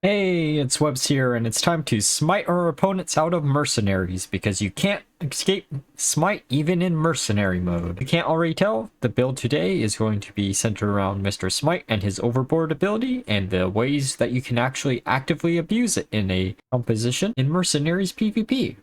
Hey, it's Webs here, and it's time to smite our opponents out of Mercenaries, because you can't escape Smite even in Mercenary mode. If you can't already tell, the build today is going to be centered around Mr. Smite and his Overboard ability, and the ways that you can actually actively abuse it in a composition in Mercenaries PvP.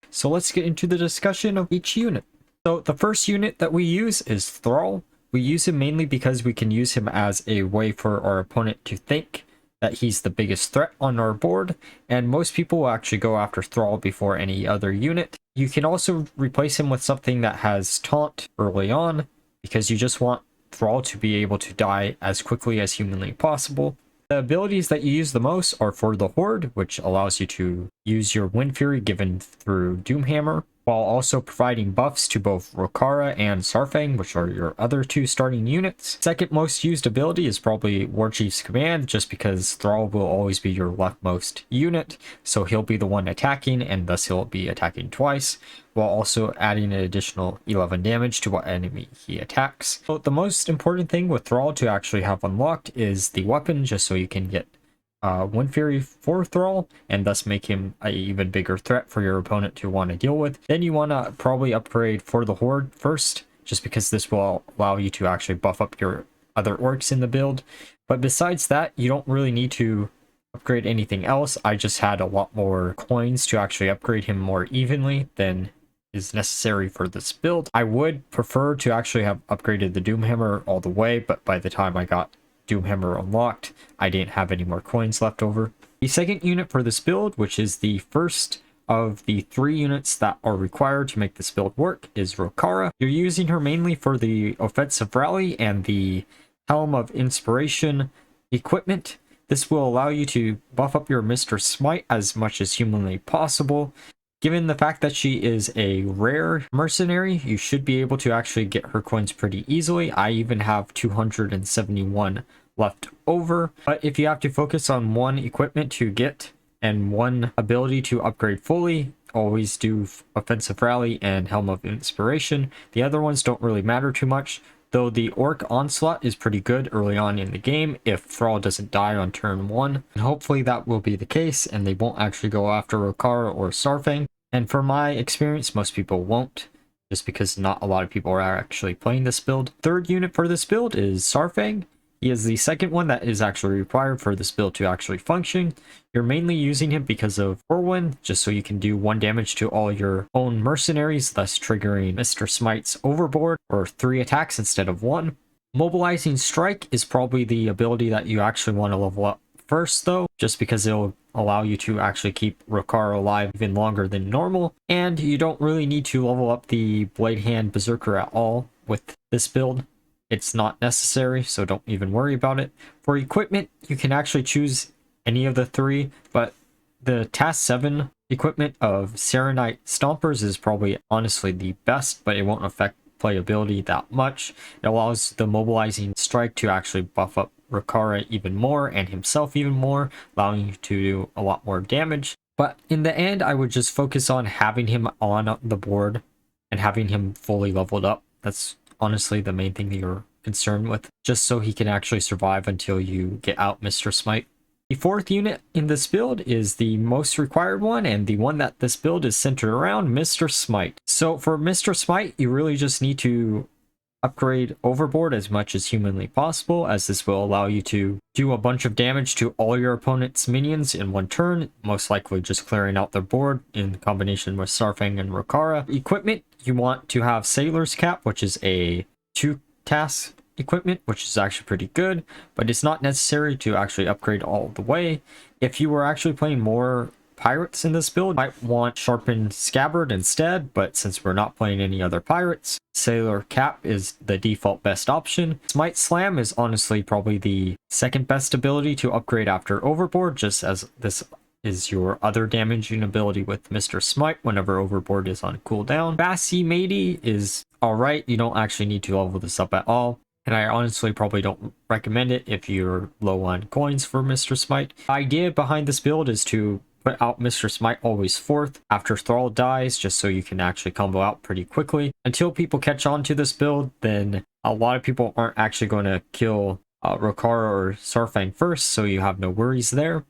So let's get into the discussion of each unit. So the first unit that we use is Thrall. We use him mainly because we can use him as a way for our opponent to think that he's the biggest threat on our board, and most people will actually go after Thrall before any other unit. You can also replace him with something that has taunt early on, because you just want Thrall to be able to die as quickly as humanly possible. The abilities that you use the most are for the Horde, which allows you to use your Wind Fury given through Doomhammer, while also providing buffs to both Rokara and Saurfang, which are your other two starting units. Second most used ability is probably Warchief's Command, just because Thrall will always be your leftmost unit, so he'll be the one attacking, and thus he'll be attacking twice, while also adding an additional 11 damage to what enemy he attacks. So the most important thing with Thrall to actually have unlocked is the weapon, just so you can get Wind Fury for Thrall, and thus make him an even bigger threat for your opponent to want to deal with. Then you want to probably upgrade for the Horde first, just because this will allow you to actually buff up your other orcs in the build. But besides that, you don't really need to upgrade anything else. I just had a lot more coins to actually upgrade him more evenly than is necessary for this build. I would prefer to actually have upgraded the Doomhammer all the way, but by the time I got Doomhammer unlocked, I didn't have any more coins left over. The second unit for this build, which is the first of the 3 units that are required to make this build work, is Rokara. You're using her mainly for the offensive rally and the Helm of Inspiration equipment. This will allow you to buff up your Mr. Smite as much as humanly possible. Given the fact that she is a rare mercenary, you should be able to actually get her coins pretty easily. I even have 271 left over. But if you have to focus on one equipment to get and one ability to upgrade fully, always do Offensive Rally and Helm of Inspiration. The other ones don't really matter too much, though the Orc Onslaught is pretty good early on in the game if Thrall doesn't die on turn 1. And hopefully that will be the case, and they won't actually go after Rokara or Saurfang. And for my experience, most people won't, just because not a lot of people are actually playing this build. Third unit for this build is Saurfang. He is the second one that is actually required for this build to actually function. You're mainly using him because of Whirlwind, just so you can do 1 damage to all your own mercenaries, thus triggering Mr. Smite's Overboard, or 3 attacks instead of 1. Mobilizing Strike is probably the ability that you actually want to level up first, though, just because it'll allow you to actually keep Rokara alive even longer than normal, and you don't really need to level up the Blade Hand Berserker at all with this build. It's not necessary, so don't even worry about it. For equipment, you can actually choose any of the 3, but the Task 7 equipment of Serenite Stompers is probably honestly the best, but it won't affect playability that much. It allows the Mobilizing Strike to actually buff up Rokara even more and himself even more, allowing you to do a lot more damage. But in the end, I would just focus on having him on the board and having him fully leveled up. That's honestly the main thing that you're concerned with, just so he can actually survive until you get out Mr. Smite. The fourth unit in this build is the most required one, and the one that this build is centered around, Mr. Smite. So for Mr. Smite, you really just need to upgrade Overboard as much as humanly possible, as this will allow you to do a bunch of damage to all your opponent's minions in 1 turn, most likely just clearing out their board in combination with Saurfang and Rokara. Equipment, you want to have Sailor's Cap, which is a 2-task equipment, which is actually pretty good, but it's not necessary to actually upgrade all the way. If you were actually playing more pirates in this build, you might want Sharpened Scabbard instead, but since we're not playing any other pirates, Sailor Cap is the default best option. Smite Slam is honestly probably the second best ability to upgrade after Overboard, just as this is your other damaging ability with Mr. Smite whenever Overboard is on cooldown. Bassy Matey is alright, you don't actually need to level this up at all, and I honestly probably don't recommend it if you're low on coins for Mr. Smite. The idea behind this build is to put out Mr. Smite always 4th after Thrall dies, just so you can actually combo out pretty quickly. Until people catch on to this build, then a lot of people aren't actually going to kill Rokara or Saurfang first, so you have no worries there.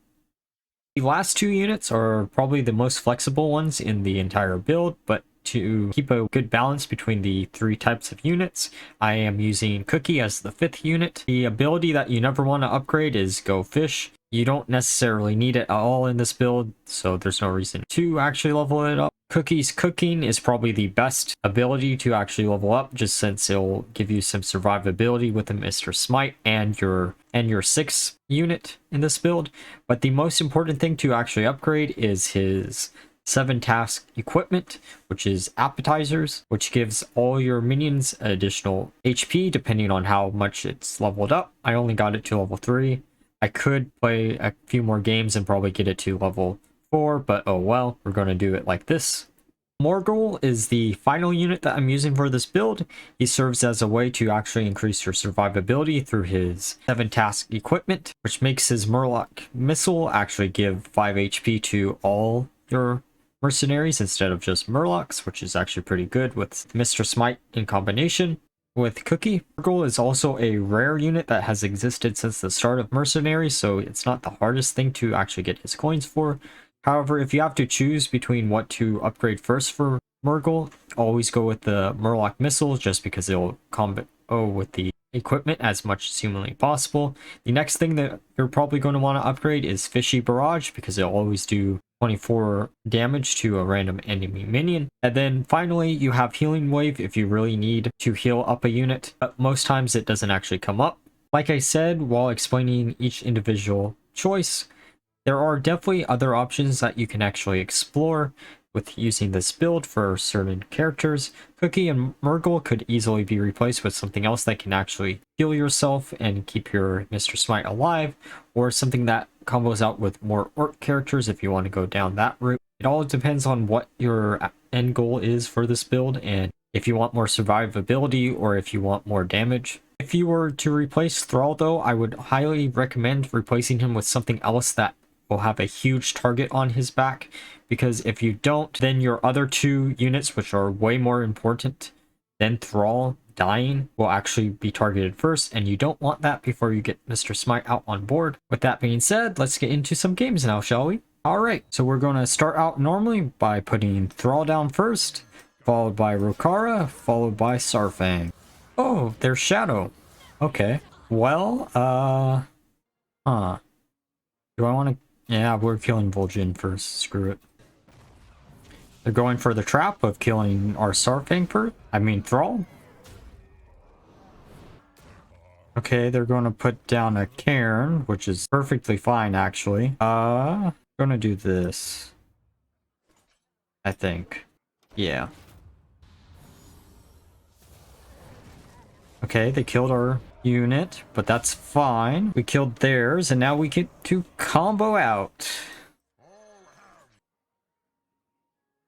The last two units are probably the most flexible ones in the entire build, but to keep a good balance between the three types of units, I am using Cookie as the 5th unit. The ability that you never want to upgrade is Go Fish. You don't necessarily need it at all in this build, so there's no reason to actually level it up. Cookie's Cooking is probably the best ability to actually level up, just since it'll give you some survivability with the Mr. Smite and your 6th unit in this build. But the most important thing to actually upgrade is his 7-task equipment, which is appetizers, which gives all your minions additional HP depending on how much it's leveled up. I only got it to level 3. I could play a few more games and probably get it to level 4, but oh well, we're going to do it like this. Morgl is the final unit that I'm using for this build. He serves as a way to actually increase your survivability through his 7-task equipment, which makes his Murloc missile actually give 5 HP to all your mercenaries instead of just Murlocs, which is actually pretty good with Mr. Smite in combination. With Cookie, Morgl is also a rare unit that has existed since the start of Mercenary, so it's not the hardest thing to actually get his coins for. However, if you have to choose between what to upgrade first for Morgl, always go with the Murloc missile just because it'll combo with the equipment as much as humanly possible. The next thing that you're probably going to want to upgrade is Fishy Barrage because it'll always do 24 damage to a random enemy minion. And then finally, you have Healing Wave if you really need to heal up a unit, but most times it doesn't actually come up. Like I said, while explaining each individual choice, there are definitely other options that you can actually explore with using this build for certain characters. Cookie and Morgl could easily be replaced with something else that can actually heal yourself and keep your Mr. Smite alive, or something that combos out with more orc characters if you want to go down that route. It all depends on what your end goal is for this build, and if you want more survivability or if you want more damage. If you were to replace Thrall though, I would highly recommend replacing him with something else that will have a huge target on his back, because if you don't, then your other two units, which are way more important than Thrall dying, will actually be targeted first, and you don't want that before you get Mr. Smite out on board. With that being said, let's get into some games now, shall we? Alright, so we're going to start out normally by putting Thrall down first, followed by Rokara, followed by Saurfang. Oh, there's Shadow. Okay. Well, do I want to... Yeah, we're killing Vol'jin first. Screw it. They're going for the trap of killing our Saurfang first. I mean, Thrall. Okay, they're going to put down a cairn, which is perfectly fine, actually. Gonna do this. I think. Yeah. Okay, they killed our unit, but that's fine. We killed theirs, and now we get to combo out.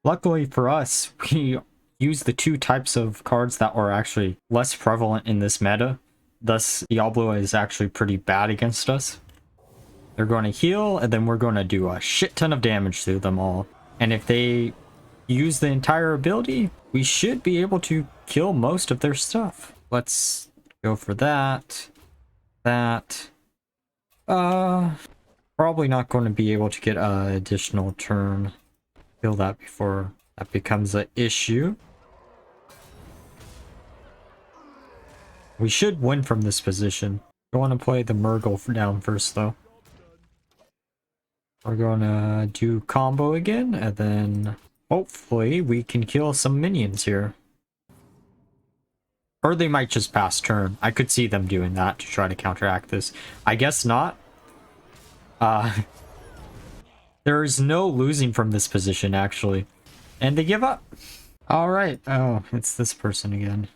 Luckily for us, we use the two types of cards that are actually less prevalent in this meta. Thus, Diablo is actually pretty bad against us. They're going to heal, and then we're going to do a shit ton of damage to them all. And if they use the entire ability, we should be able to kill most of their stuff. Let's go for that. Probably not going to be able to get an additional turn. Kill that before that becomes an issue. We should win from this position. I want to play the Morgl down first, though. We're gonna do combo again, and then hopefully we can kill some minions here. Or they might just pass turn. I could see them doing that to try to counteract this. I guess not. There is no losing from this position, actually. And they give up. Alright. Oh, it's this person again.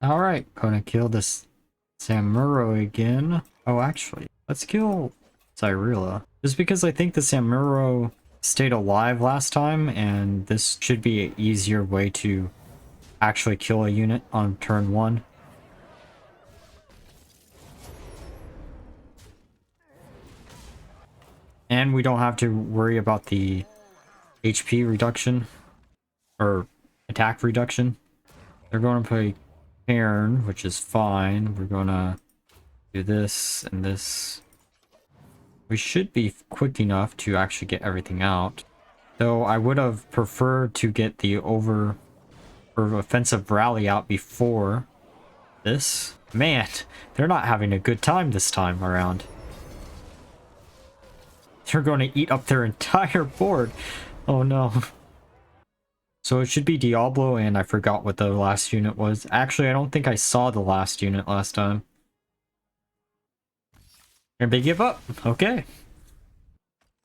Alright, gonna kill this Samuro again. Oh, actually, let's kill Cyrilla. Just because I think the Samuro stayed alive last time, and this should be an easier way to actually kill a unit on turn 1. And we don't have to worry about the HP reduction or attack reduction. They're going to play Cairn, which is fine. We're going to do this and this. We should be quick enough to actually get everything out. Though I would have preferred to get the or offensive rally out before this. Man, they're not having a good time this time around. They're going to eat up their entire board. Oh no. So it should be Diablo, and I forgot what the last unit was. Actually, I don't think I saw the last unit last time. And they give up. Okay.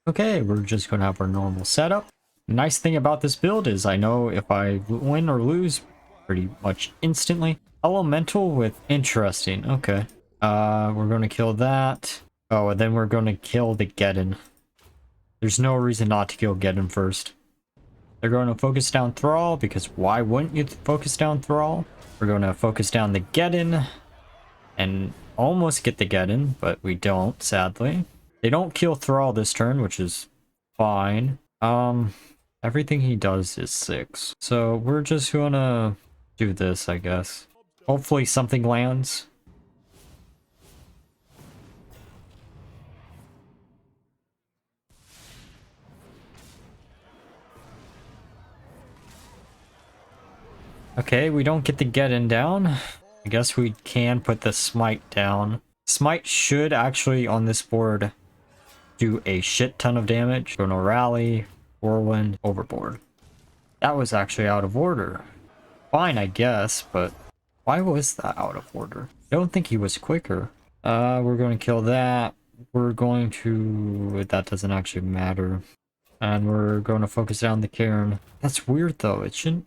Okay, we're just going to have our normal setup. The nice thing about this build is I know if I win or lose pretty much instantly. Elemental with interesting. Okay. We're going to kill that. Oh, and then we're going to kill the Geddon. There's no reason not to kill Geddon first. They're going to focus down Thrall, because why wouldn't you focus down Thrall? We're going to focus down the Geddon and almost get the Geddon, but we don't, sadly. They don't kill Thrall this turn, which is fine. Everything he does is 6. So we're just gonna do this, I guess. Hopefully something lands. Okay, we don't get the Geddon down. I guess we can put the Smite down. Smite should actually, on this board, do a shit ton of damage. Gonna rally, whirlwind, overboard. That was actually out of order. Fine, I guess, but why was that out of order? I don't think he was quicker. We're going to kill that. We're going to... That doesn't actually matter. And we're going to focus down the cairn. That's weird, though. It shouldn't...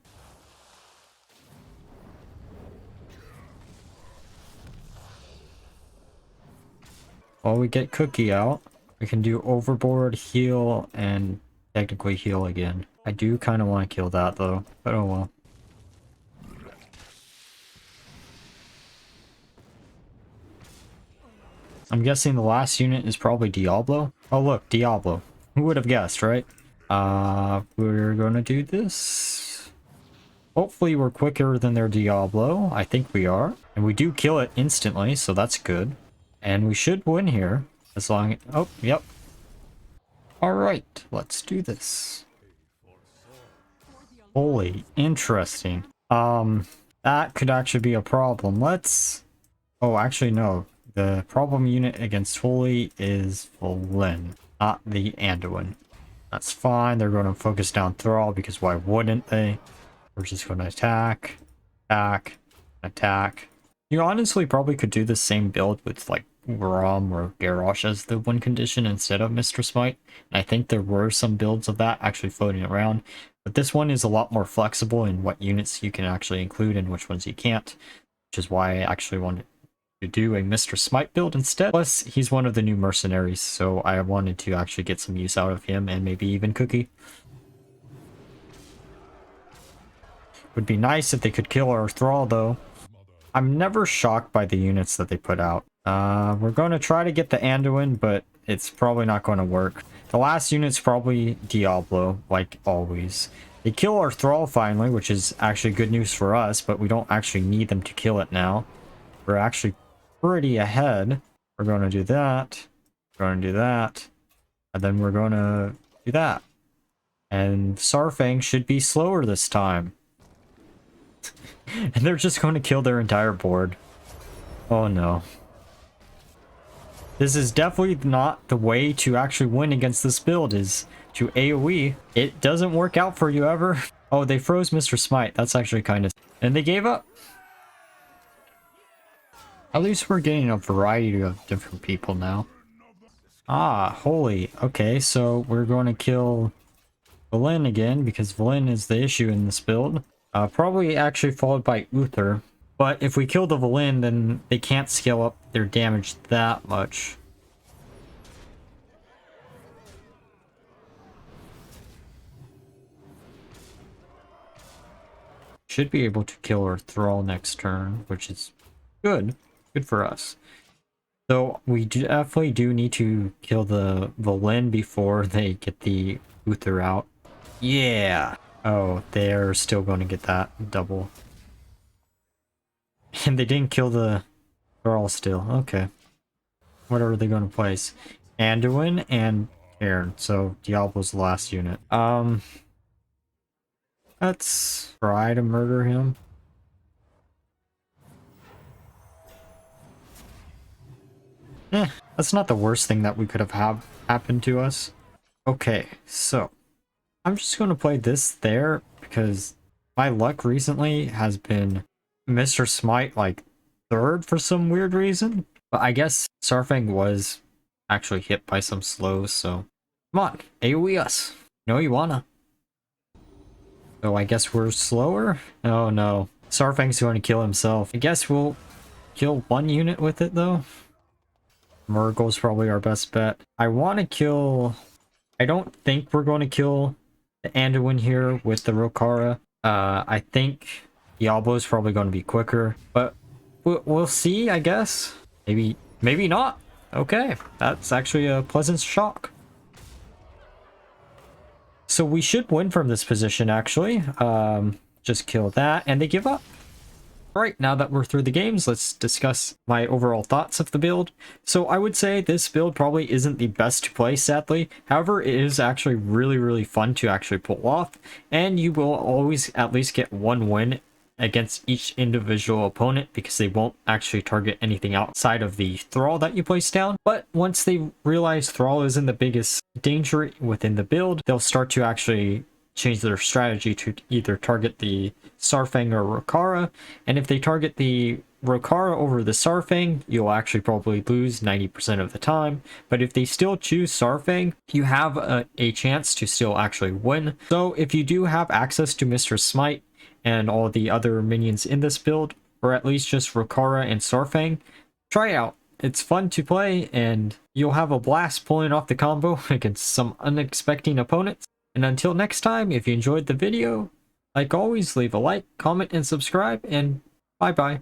While we get Cookie out, we can do overboard, heal, and technically heal again. I do kind of want to kill that, though. But oh well. I'm guessing the last unit is probably Diablo. Oh look, Diablo. Who would have guessed, right? We're gonna do this. Hopefully we're quicker than their Diablo. I think we are. And we do kill it instantly, so that's good. And we should win here. As long as... Oh, yep. Alright, let's do this. Holy, interesting. That could actually be a problem. Let's... Oh, actually, no. The problem unit against Holy is Vlin, not the Anduin. That's fine. They're going to focus down Thrall, because why wouldn't they? We're just going to attack, attack. You honestly probably could do the same build with, like, Rom or Garrosh as the win condition instead of Mr. Smite. And I think there were some builds of that actually floating around. But this one is a lot more flexible in what units you can actually include and which ones you can't. Which is why I actually wanted to do a Mr. Smite build instead. Plus, he's one of the new mercenaries, so I wanted to actually get some use out of him and maybe even Cookie. Would be nice if they could kill our Thrall, though. I'm never shocked by the units that they put out. We're going to try to get the Anduin, but it's probably not going to work. The last unit's probably Diablo, like always. They kill our Thrall finally, which is actually good news for us, but we don't actually need them to kill it now. We're actually pretty ahead. We're going to do that. We're going to do that. And then we're going to do that. And Saurfang should be slower this time. And they're just going to kill their entire board. Oh no. This is definitely not the way to actually win against this build, is to AoE. It doesn't work out for you ever. Oh, they froze Mr. Smite. That's actually kind of... And they gave up. At least we're getting a variety of different people now. Ah, holy. Okay, so we're going to kill Vlin again, because Vlin is the issue in this build. Probably actually followed by Uther. But if we kill the Vlin, then they can't scale up their damage that much. Should be able to kill our Thrall next turn, which is good. Good for us. So we definitely do need to kill the Vlin before they get the Uther out. Yeah! Oh, they're still going to get that double. And they didn't kill the Thrall still. Okay. What are they going to place? Anduin and Cairn. So Diablo's the last unit. Let's try to murder him. That's not the worst thing that we could have happened to us. Okay, so I'm just going to play this there because my luck recently has been Mr. Smite like third for some weird reason. But I guess Saurfang was actually hit by some slows, so come on, AoE us. No, you wanna. So I guess we're slower? Oh no. Saurfang's going to kill himself. I guess we'll kill one unit with it though. Morgl's probably our best bet. I want to kill... I don't think we're going to kill the Anduin here with the Rokara. I think Diablo's probably going to be quicker, but we'll see, I guess. Maybe not. Okay, that's actually a pleasant shock. So we should win from this position, actually. Just kill that, and they give up. Alright, now that we're through the games, let's discuss my overall thoughts of the build. So I would say this build probably isn't the best to play, sadly. However, it is actually really fun to actually pull off, and you will always at least get one win against each individual opponent because they won't actually target anything outside of the Thrall that you place down. But once they realize Thrall isn't the biggest danger within the build, they'll start to actually change their strategy to either target the Saurfang or Rokara, and if they target the Rokara over the Saurfang, you'll actually probably lose 90% of the time. But if they still choose Saurfang, you have a chance to still actually win. So if you do have access to Mr. Smite and all the other minions in this build, or at least just Rokara and Saurfang, try it out. It's fun to play, and you'll have a blast pulling off the combo against some unexpected opponents. And until next time, if you enjoyed the video, like always, leave a like, comment, and subscribe, and bye-bye.